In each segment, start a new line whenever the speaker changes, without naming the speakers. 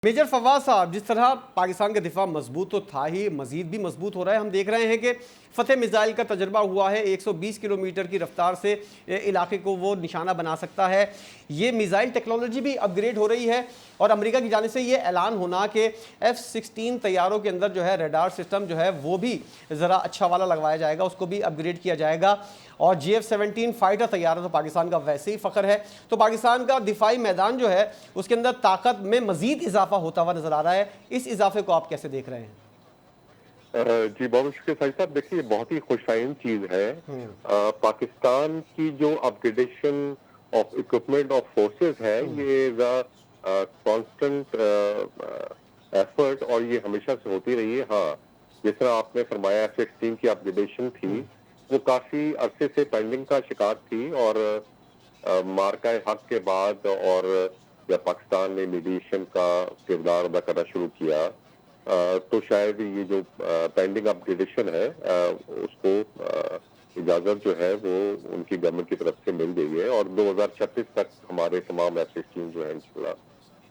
Major Fawad साहब, जिस तरह पाकिस्तान का दिफा मजबूत तो था ही, मजीद भी मजबूत हो रहा है। हम देख रहे हैं कि फतेह मिसाइल का तजर्बा हुआ है, 120 किलोमीटर की रफ्तार से इलाके को वो निशाना बना सकता है। ये मिसाइल टेक्नोलॉजी भी अपग्रेड हो रही है और अमेरिका की जानिब से ये ऐलान होना कि F-16 तैयारों के अंदर जो है रडार सिस्टम जो है वो भी ज़रा अच्छा वाला लगवाया जाएगा, उसको भी अपग्रेड किया जाएगा। और JF-17 फाइटर तैयारा तो पाकिस्तान का वैसे ही फ़ख्र है। तो पाकिस्तान का दिफाई मैदान जो है उसके अंदर ताकत में मज़ीद इजाफा होता हुआ नज़र आ रहा है। इस इजाफे को आप कैसे देख रहे हैं?
जी बहुत शुक्रिया साहिब साहब। देखिए, बहुत ही खुशाइन चीज है। पाकिस्तान की जो upgradation of equipment of forces है, ये कांस्टेंट एफर्ट और ये हमेशा से होती रही है। हाँ, जिस तरह आपने फरमाया F-16 की अपग्रेडेशन थी, वो काफी अरसे से पेंडिंग का शिकार थी और मार्का हक के बाद और जब पाकिस्तान ने मीडिएशन का किरदार अदा करना शुरू किया, तो शायद ये जो पेंडिंग अपग्रेडेशन है उसको इजाजत जो है वो उनकी गवर्नमेंट की तरफ से मिल गई है और 2036 तक हमारे तमाम F-16 जो है इंशाल्लाह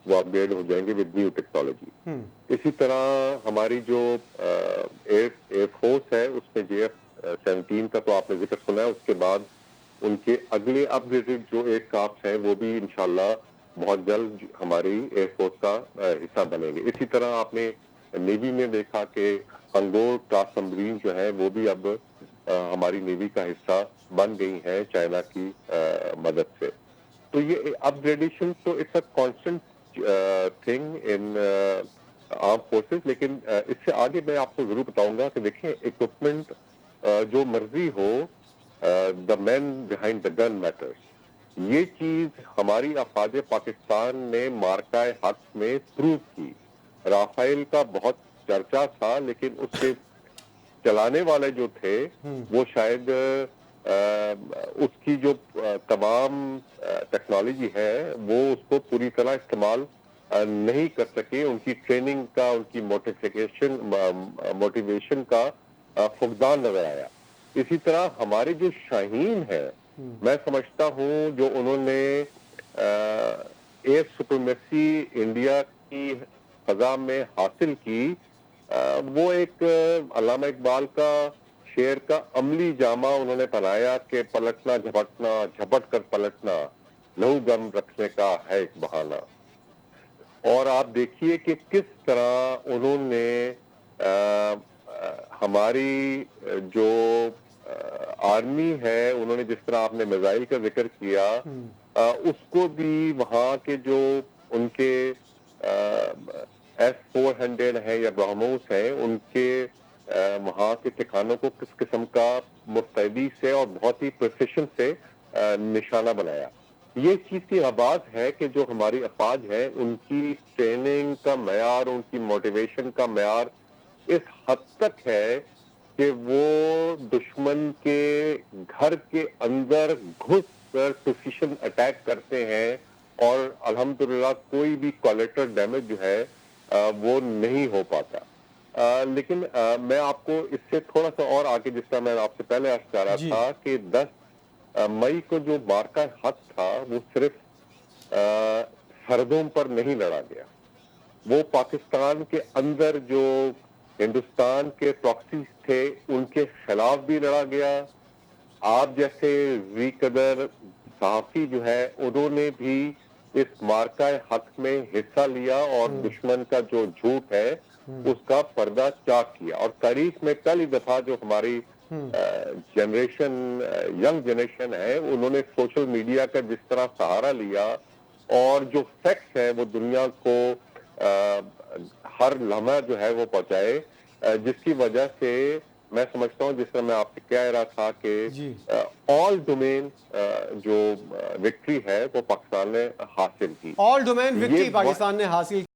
वो अपग्रेड हो जाएंगे विद न्यू टेक्नोलॉजी। इसी तरह हमारी जो एयरफोर्स है उसमें JF-17 का तो आपने जिक्र सुना है। उसके बाद उनके अगले अपग्रेडेड जो एयरक्राफ्ट हैं वो भी इंशाल्लाह बहुत जल्द हमारी एयरफोर्स का हिस्सा बनेंगे। इसी तरह आपने नेवी में देखा कि अंगोर क्लास सबमरीन जो है वो भी अब हमारी नेवी का हिस्सा बन गई है चाइना की मदद से। तो ये अपग्रेडेशन तो it's a constant thing in arm forces. लेकिन इससे आगे मैं आपको जरूर बताऊंगा कि देखिए, इक्विपमेंट जो मर्जी हो, the man behind the gun matters. ये चीज हमारी अफवाज पाकिस्तान ने मार्का हक में प्रूव की। राफेल का बहुत चर्चा था, लेकिन उसके चलाने वाले जो थे वो शायद उसकी जो तमाम टेक्नोलॉजी है वो उसको पूरी तरह इस्तेमाल नहीं कर सके। उनकी ट्रेनिंग का, उनकी मोटिवेशन का फुकदान नजर आया। इसी तरह हमारे जो शाहीन है, मैं समझता हूँ जो उन्होंने एयर सुप्रीमेसी इंडिया की फजा में हासिल की, वो एक अल्लामा इकबाल का शेर का अमली जामा उन्होंने पहनाया कि पलटना झपटना, झपट कर पलटना, लहू गम रखने का है एक बहाना। और आप देखिए कि किस तरह उन्होंने हमारी जो आर्मी है, उन्होंने जिस तरह आपने मिसाइल का जिक्र किया, उसको भी वहाँ के जो उनके S-400 है या ब्रह्मोस है, उनके वहाँ के ठिकानों को किस किस्म का मुस्तैदी से और बहुत ही प्रिसिशन से निशाना बनाया। ये चीज की आवाज है कि जो हमारी अफवाज है उनकी ट्रेनिंग का मयार, उनकी मोटिवेशन का मयार इस हद तक है कि वो दुश्मन के घर के अंदर घुस कर प्रिसिशन अटैक करते हैं और अल्हम्दुलिल्लाह कोई भी कोलेटरल डैमेज जो है वो नहीं हो पाता। लेकिन मैं आपको इससे थोड़ा सा और आगे, जिस तरह मैं आपसे पहले अर्ज कर रहा था कि 10 मई को जो मार्का हक था वो सिर्फ सरहदों पर नहीं लड़ा गया, वो पाकिस्तान के अंदर जो हिंदुस्तान के प्रॉक्सीज थे उनके खिलाफ भी लड़ा गया। आप जैसे वी कदर सहाफी जो है उन्होंने भी इस मार्का हक में हिस्सा लिया और दुश्मन का जो झूठ है उसका पर्दा चाक किया। और तारीख में पहली दफा जो हमारी जनरेशन, यंग जनरेशन है, उन्होंने सोशल मीडिया का जिस तरह सहारा लिया और जो फैक्ट्स है वो दुनिया को हर लम्हा जो है वो पहुंचाए, जिसकी वजह से मैं समझता हूँ, जिस तरह मैं आपसे कह रहा था कि ऑल डोमेन जो विक्ट्री है वो पाकिस्तान ने हासिल की।
ऑल डोमेन विक्ट्री पाकिस्तान ने हासिल